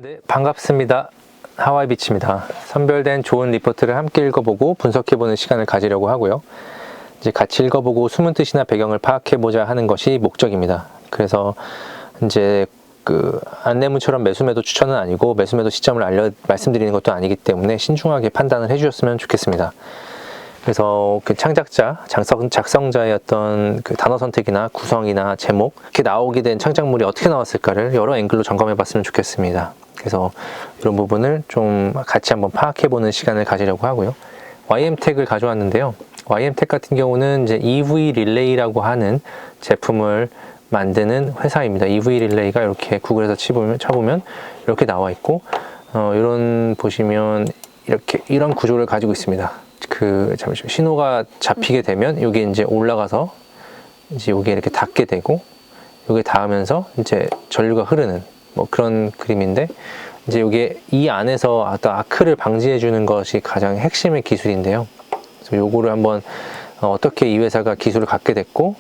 네, 반갑습니다. 하와이비치입니다. 선별된 좋은 리포트를 함께 읽어보고 분석해보는 시간을 가지려고 하고요. 이제 같이 읽어보고 숨은 뜻이나 배경을 파악해보자 하는 것이 목적입니다. 그래서 이제 그 안내문처럼 매수매도 추천은 아니고 매수매도 시점을 말씀드리는 것도 아니기 때문에 신중하게 판단을 해주셨으면 좋겠습니다. 그래서 그 창작자, 작성자의 어떤 그 단어 선택이나 구성이나 제목 이렇게 나오게 된 창작물이 어떻게 나왔을까를 여러 앵글로 점검해 봤으면 좋겠습니다. 그래서 이런 부분을 좀 같이 한번 파악해보는 시간을 가지려고 하고요. YM택을 가져왔는데요. YM택 같은 경우는 이제 EV 릴레이라고 하는 제품을 만드는 회사입니다. EV 릴레이가 이렇게 구글에서 쳐보면 이렇게 나와 있고, 이런 보시면 이렇게 이런 구조를 가지고 있습니다. 잠시만요. 신호가 잡히게 되면 이게 이제 올라가서 이제 여기 이렇게 닿게 되고, 여기 닿으면서 이제 전류가 흐르는 뭐 그런 그림인데, 이제 이게 이 안에서 어떤 아크를 방지해 주는 것이 가장 핵심의 기술인데요. 그래서 요거를 한번 어떻게 이 회사가 기술을 갖게 됐고,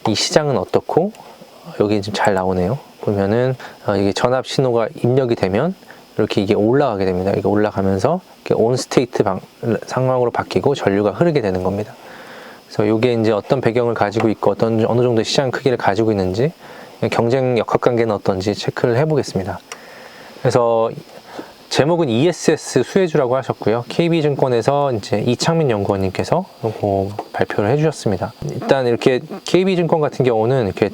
이 시장은 어떻고, 여기 지금 잘 나오네요. 보면은 이게 전압 신호가 입력이 되면 이렇게 이게 올라가게 됩니다. 이게 올라가면서 온 스테이트 상황으로 바뀌고 전류가 흐르게 되는 겁니다. 그래서 이게 이제 어떤 배경을 가지고 있고 어느 정도 시장 크기를 가지고 있는지, 경쟁 역학관계는 어떤지 체크를 해보겠습니다. 그래서 제목은 ESS 수혜주라고 하셨고요. KB증권에서 이제 이창민 연구원님께서 발표를 해주셨습니다. 일단 이렇게 KB증권 같은 경우는 이렇게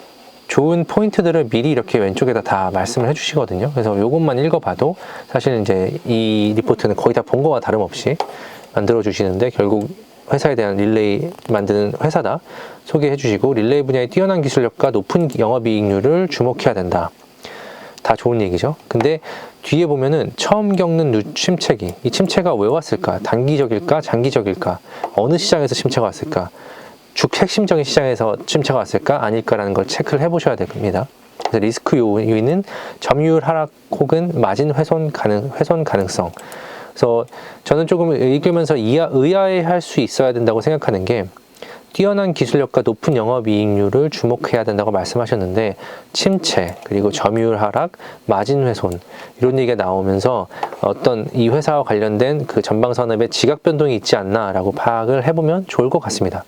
좋은 포인트들을 미리 이렇게 왼쪽에다 다 말씀을 해주시거든요. 그래서 이것만 읽어봐도 사실 이제 이 리포트는 거의 다 본 거와 다름없이 만들어 주시는데, 결국 회사에 대한 릴레이 만드는 회사다 소개해 주시고, 릴레이 분야의 뛰어난 기술력과 높은 영업이익률을 주목해야 된다. 다 좋은 얘기죠. 근데 뒤에 보면은 처음 겪는 침체기, 이 침체가 왜 왔을까? 단기적일까? 장기적일까? 어느 시장에서 침체가 왔을까? 핵심적인 시장에서 침체가 왔을까? 아닐까라는 걸 체크를 해보셔야 됩니다. 그래서 리스크 요인은 점유율 하락 혹은 마진 훼손 가능성. 그래서 저는 조금 읽으면서 의아해할 수 있어야 된다고 생각하는 게, 뛰어난 기술력과 높은 영업이익률을 주목해야 된다고 말씀하셨는데, 침체, 그리고 점유율 하락, 마진 훼손 이런 얘기가 나오면서 어떤 이 회사와 관련된 그 전방산업의 지각 변동이 있지 않나라고 파악을 해보면 좋을 것 같습니다.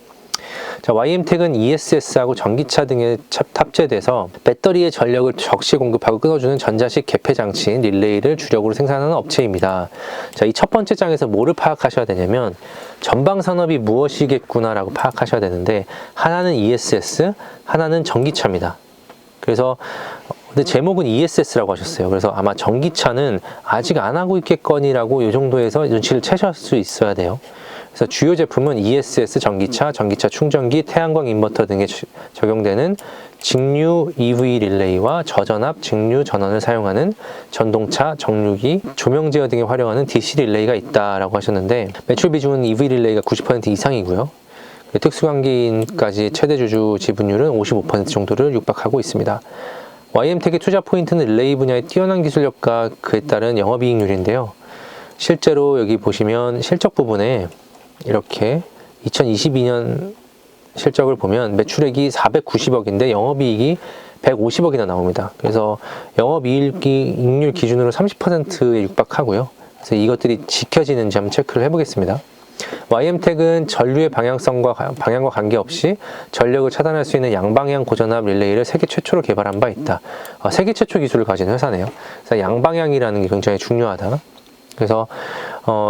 자, YM택은 ESS하고 전기차 등에 탑재돼서 배터리의 전력을 적시 공급하고 끊어주는 전자식 개폐 장치인 릴레이를 주력으로 생산하는 업체입니다. 자, 이 첫 번째 장에서 뭐를 파악하셔야 되냐면, 전방 산업이 무엇이겠구나라고 파악하셔야 되는데, 하나는 ESS, 하나는 전기차입니다. 그래서 근데 제목은 ESS라고 하셨어요. 그래서 아마 전기차는 아직 안 하고 있겠거니라고 이 정도에서 눈치를 채실 수 있어야 돼요. 그래서 주요 제품은 ESS 전기차, 전기차 충전기, 태양광 인버터 등에 적용되는 직류 EV 릴레이와 저전압 직류 전원을 사용하는 전동차, 정류기, 조명 제어 등에 활용하는 DC 릴레이가 있다라고 하셨는데, 매출 비중은 EV 릴레이가 90% 이상이고요. 특수관계인까지 최대 주주 지분율은 55% 정도를 육박하고 있습니다. YM택의 투자 포인트는 릴레이 분야의 뛰어난 기술력과 그에 따른 영업이익률인데요. 실제로 여기 보시면 실적 부분에 이렇게 2022년 실적을 보면 매출액이 490억인데 영업이익이 150억이나 나옵니다. 그래서 영업이익률 기준으로 30%에 육박하고요. 그래서 이것들이 지켜지는지 한번 체크를 해보겠습니다. YM택은 전류의 방향과 관계없이 전력을 차단할 수 있는 양방향 고전압 릴레이를 세계 최초로 개발한 바 있다. 세계 최초 기술을 가진 회사네요. 그래서 양방향이라는 게 굉장히 중요하다. 그래서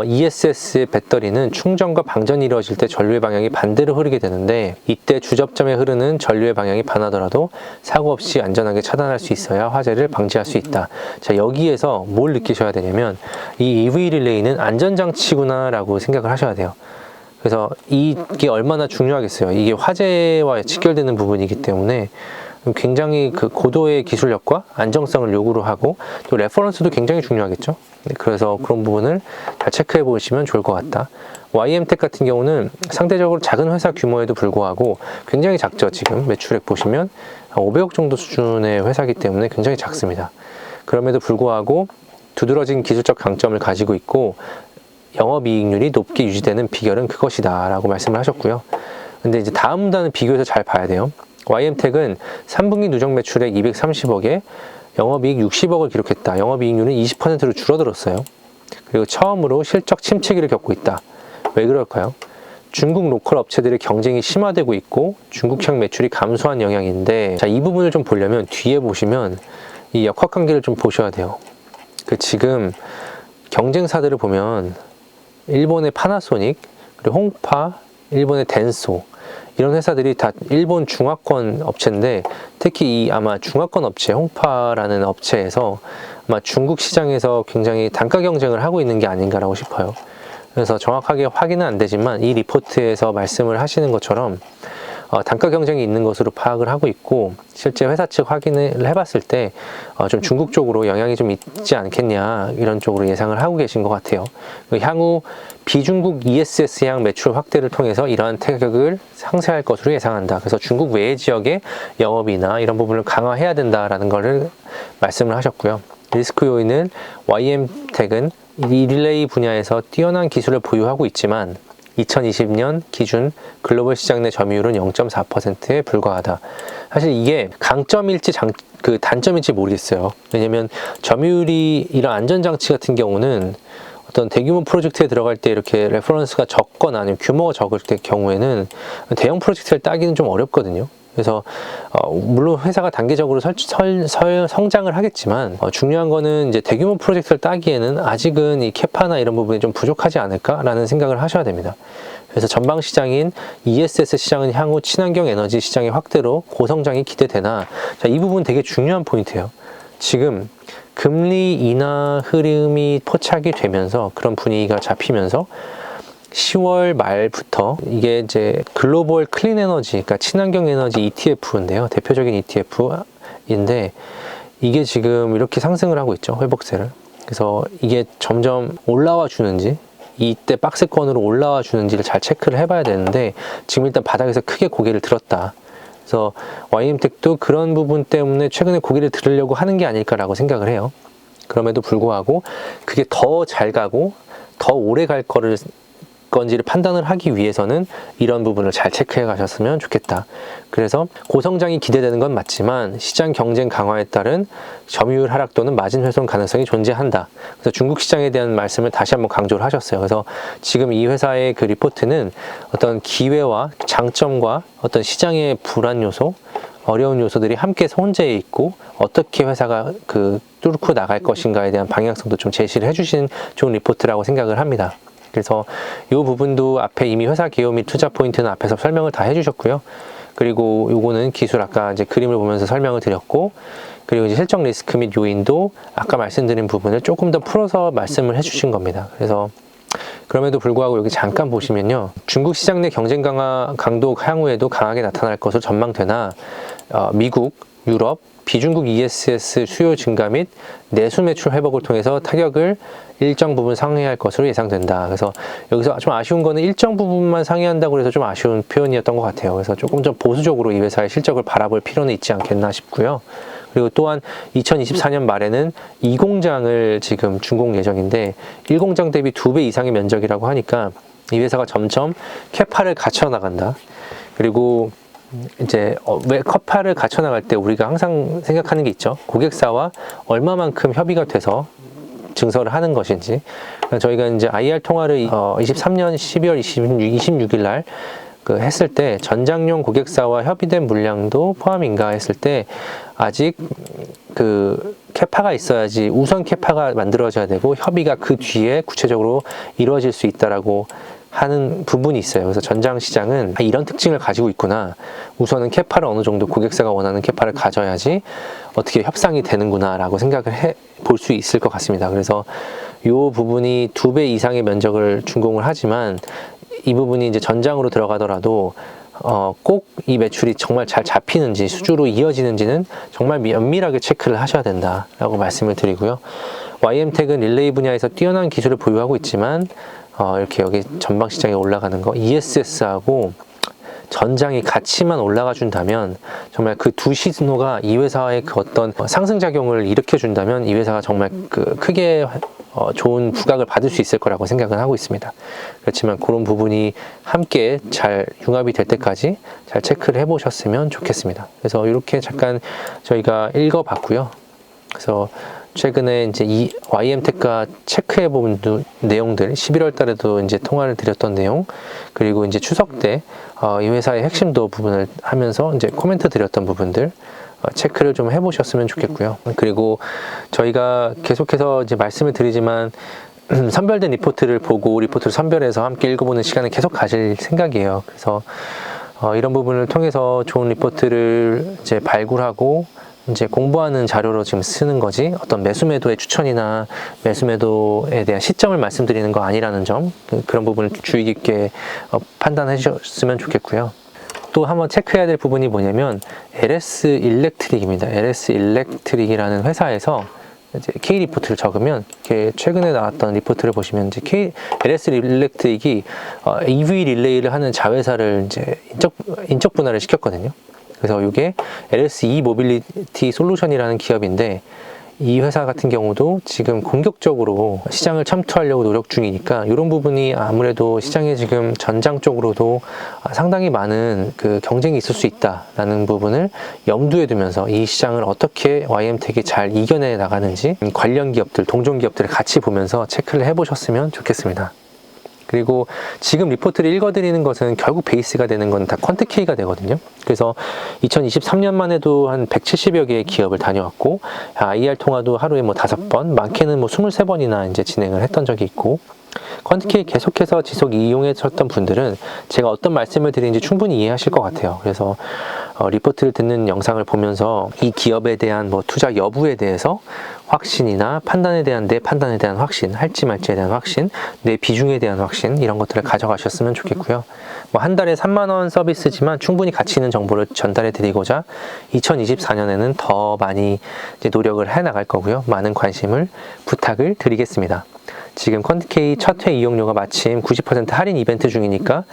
ESS의 배터리는 충전과 방전이 이루어질 때 전류의 방향이 반대로 흐르게 되는데, 이때 주접점에 흐르는 전류의 방향이 반하더라도 사고 없이 안전하게 차단할 수 있어야 화재를 방지할 수 있다. 자, 여기에서 뭘 느끼셔야 되냐면, 이 EV 릴레이는 안전장치구나 라고 생각을 하셔야 돼요. 그래서 이게 얼마나 중요하겠어요. 이게 화재와 직결되는 부분이기 때문에 굉장히 그 고도의 기술력과 안정성을 요구를 하고, 또 레퍼런스도 굉장히 중요하겠죠. 그래서 그런 부분을 잘 체크해 보시면 좋을 것 같다. YM택 같은 경우는 상대적으로 작은 회사 규모에도 불구하고 굉장히 작죠. 지금 매출액 보시면 500억 정도 수준의 회사이기 때문에 굉장히 작습니다. 그럼에도 불구하고 두드러진 기술적 강점을 가지고 있고, 영업이익률이 높게 유지되는 비결은 그것이다 라고 말씀을 하셨고요. 근데 이제 다음과는 비교해서 잘 봐야 돼요. YM택은 3분기 누적 매출액 230억에 영업이익 60억을 기록했다. 영업이익률은 20%로 줄어들었어요. 그리고 처음으로 실적 침체기를 겪고 있다. 왜 그럴까요? 중국 로컬 업체들의 경쟁이 심화되고 있고 중국향 매출이 감소한 영향인데, 자, 이 부분을 좀 보려면 뒤에 보시면 이 역학관계를 좀 보셔야 돼요. 지금 경쟁사들을 보면 일본의 파나소닉, 그리고 홍파, 일본의 덴소, 이런 회사들이 다 일본 중화권 업체인데, 특히 이 아마 중화권 업체 홍파라는 업체에서 아마 중국 시장에서 굉장히 단가 경쟁을 하고 있는 게 아닌가라고 싶어요. 그래서 정확하게 확인은 안 되지만 이 리포트에서 말씀을 하시는 것처럼 단가 경쟁이 있는 것으로 파악을 하고 있고, 실제 회사 측 확인을 해봤을 때 좀 중국 쪽으로 영향이 좀 있지 않겠냐, 이런 쪽으로 예상을 하고 계신 것 같아요. 향후 비중국 ESS향 매출 확대를 통해서 이러한 타격을 상쇄할 것으로 예상한다. 그래서 중국 외의 지역의 영업이나 이런 부분을 강화해야 된다라는 것을 말씀을 하셨고요. 리스크 요인은 YM텍은 이 릴레이 분야에서 뛰어난 기술을 보유하고 있지만 2020년 기준 글로벌 시장 내 점유율은 0.4%에 불과하다. 사실 이게 강점일지 단점일지 모르겠어요. 왜냐면 점유율이, 이런 안전장치 같은 경우는 어떤 대규모 프로젝트에 들어갈 때 이렇게 레퍼런스가 적거나 아니면 규모가 적을 때 경우에는 대형 프로젝트를 따기는 좀 어렵거든요. 그래서 물론 회사가 단계적으로 성장을 하겠지만 중요한 거는 이제 대규모 프로젝트를 따기에는 아직은 이 캐파나 이런 부분이 좀 부족하지 않을까라는 생각을 하셔야 됩니다. 그래서 전방 시장인 ESS 시장은 향후 친환경 에너지 시장의 확대로 고성장이 기대되나, 자, 이 부분 되게 중요한 포인트예요. 지금 금리 인하 흐름이 포착이 되면서 그런 분위기가 잡히면서 10월 말부터 이게 이제 글로벌 클린 에너지, 그러니까 친환경 에너지 ETF인데요. 대표적인 ETF인데 이게 지금 이렇게 상승을 하고 있죠. 회복세를. 그래서 이게 점점 올라와 주는지, 이때 박스권으로 올라와 주는지를 잘 체크를 해봐야 되는데, 지금 일단 바닥에서 크게 고개를 들었다. 그래서 YM텍도 그런 부분 때문에 최근에 고개를 들으려고 하는 게 아닐까라고 생각을 해요. 그럼에도 불구하고 그게 더 잘 가고 더 오래 갈 건지를 판단을 하기 위해서는 이런 부분을 잘 체크해 가셨으면 좋겠다. 그래서 고성장이 기대되는 건 맞지만 시장 경쟁 강화에 따른 점유율 하락 또는 마진 훼손 가능성이 존재한다. 그래서 중국 시장에 대한 말씀을 다시 한번 강조를 하셨어요. 그래서 지금 이 회사의 그 리포트는 어떤 기회와 장점과 어떤 시장의 불안 요소, 어려운 요소들이 함께 혼재해 있고 어떻게 회사가 뚫고 나갈 것인가에 대한 방향성도 좀 제시를 해주신 좋은 리포트라고 생각을 합니다. 그래서 이 부분도 앞에 이미 회사 기여 및 투자 포인트는 앞에서 설명을 다 해주셨고요. 그리고 요거는 기술, 아까 이제 그림을 보면서 설명을 드렸고, 그리고 이제 실적 리스크 및 요인도 아까 말씀드린 부분을 조금 더 풀어서 말씀을 해주신 겁니다. 그래서 그럼에도 불구하고 여기 잠깐 보시면요, 중국 시장 내 경쟁 강도 향후에도 강하게 나타날 것으로 전망되나 미국, 유럽, 비중국 ESS 수요 증가 및 내수 매출 회복을 통해서 타격을 일정 부분 상회할 것으로 예상된다. 그래서 여기서 좀 아쉬운 거는 일정 부분만 상회한다고 해서 좀 아쉬운 표현이었던 것 같아요. 그래서 조금 좀 보수적으로 이 회사의 실적을 바라볼 필요는 있지 않겠나 싶고요. 그리고 또한 2024년 말에는 2공장을 지금 준공 예정인데 1공장 대비 2배 이상의 면적이라고 하니까 이 회사가 점점 캐파를 갖춰 나간다. 그리고 이제 왜 캐파를 갖춰 나갈 때 우리가 항상 생각하는 게 있죠. 고객사와 얼마만큼 협의가 돼서 증설을 하는 것인지. 저희가 이제 IR 통화를 23년 12월 26일 날 했을 때 전장용 고객사와 협의된 물량도 포함인가 했을 때 아직 캐파가 있어야지, 우선 캐파가 만들어져야 되고 협의가 그 뒤에 구체적으로 이루어질 수 있다라고 하는 부분이 있어요. 그래서 전장 시장은 이런 특징을 가지고 있구나. 우선은 캐파를 어느 정도 고객사가 원하는 캐파를 가져야지 어떻게 협상이 되는구나 라고 생각을 볼 수 있을 것 같습니다. 그래서 이 부분이 2배 이상의 면적을 준공을 하지만 이 부분이 이제 전장으로 들어가더라도 꼭 이 매출이 정말 잘 잡히는지 수주로 이어지는지는 정말 면밀하게 체크를 하셔야 된다라고 말씀을 드리고요. YM텍은 릴레이 분야에서 뛰어난 기술을 보유하고 있지만 이렇게 여기 전방 시장에 올라가는 거, ESS하고 전장이 같이만 올라가 준다면 정말 그 두 시그널가 이 회사의 그 어떤 상승작용을 일으켜 준다면 이 회사가 정말 크게 좋은 부각을 받을 수 있을 거라고 생각을 하고 있습니다. 그렇지만 그런 부분이 함께 잘 융합이 될 때까지 잘 체크를 해보셨으면 좋겠습니다. 그래서 이렇게 잠깐 저희가 읽어봤고요. 그래서 최근에 이제 이 YM텍과 체크해 본 내용들, 11월 달에도 이제 통화를 드렸던 내용, 그리고 이제 추석 때 이 회사의 핵심도 부분을 하면서 이제 코멘트 드렸던 부분들 체크를 좀 해보셨으면 좋겠고요. 그리고 저희가 계속해서 이제 말씀을 드리지만 선별된 리포트를 보고 리포트를 선별해서 함께 읽어보는 시간을 계속 가질 생각이에요. 그래서 이런 부분을 통해서 좋은 리포트를 이제 발굴하고 이제 공부하는 자료로 지금 쓰는 거지 어떤 매수매도의 추천이나 매수매도에 대한 시점을 말씀드리는 거 아니라는 점, 그런 부분을 주의 깊게 판단해 주셨으면 좋겠고요. 또 한번 체크해야 될 부분이 뭐냐면 LS 일렉트릭입니다. LS 일렉트릭이라는 회사에서 이제 K 리포트를 적으면 이렇게 최근에 나왔던 리포트를 보시면 이제 LS 일렉트릭이 EV 릴레이를 하는 자회사를 이제 인적 분할을 시켰거든요. 그래서 이게 LS 모빌리티 솔루션이라는 기업인데 이 회사 같은 경우도 지금 공격적으로 시장을 침투하려고 노력 중이니까 이런 부분이 아무래도 시장에 지금 전장 쪽으로도 상당히 많은 그 경쟁이 있을 수 있다라는 부분을 염두에 두면서 이 시장을 어떻게 YM텍이 잘 이겨내 나가는지 관련 기업들, 동종 기업들을 같이 보면서 체크를 해보셨으면 좋겠습니다. 그리고 지금 리포트를 읽어드리는 것은 결국 베이스가 되는 건 다 퀀트K가 되거든요. 그래서 2023년만 해도 한 170여 개의 기업을 다녀왔고, IR 통화도 하루에 뭐 5번, 많게는 뭐 23번이나 이제 진행을 했던 적이 있고, 퀀트K 계속해서 지속 이용하셨던 분들은 제가 어떤 말씀을 드리는지 충분히 이해하실 것 같아요. 그래서 리포트를 듣는 영상을 보면서 이 기업에 대한 뭐 투자 여부에 대해서 확신이나 판단에 대한 내 판단에 대한 확신, 할지 말지에 대한 확신, 내 비중에 대한 확신, 이런 것들을 가져가셨으면 좋겠고요. 뭐 한 달에 3만 원 서비스지만 충분히 가치 있는 정보를 전달해 드리고자 2024년에는 더 많이 이제 노력을 해 나갈 거고요. 많은 관심을 부탁을 드리겠습니다. 지금 퀀트K 첫 회 이용료가 마침 90% 할인 이벤트 중이니까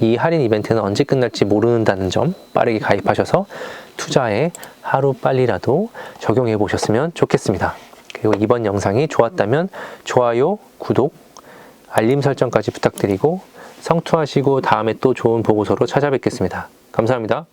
이 할인 이벤트는 언제 끝날지 모른다는 점 빠르게 가입하셔서 투자에 하루 빨리라도 적용해 보셨으면 좋겠습니다. 그리고 이번 영상이 좋았다면 좋아요, 구독, 알림 설정까지 부탁드리고 성투하시고 다음에 또 좋은 보고서로 찾아뵙겠습니다. 감사합니다.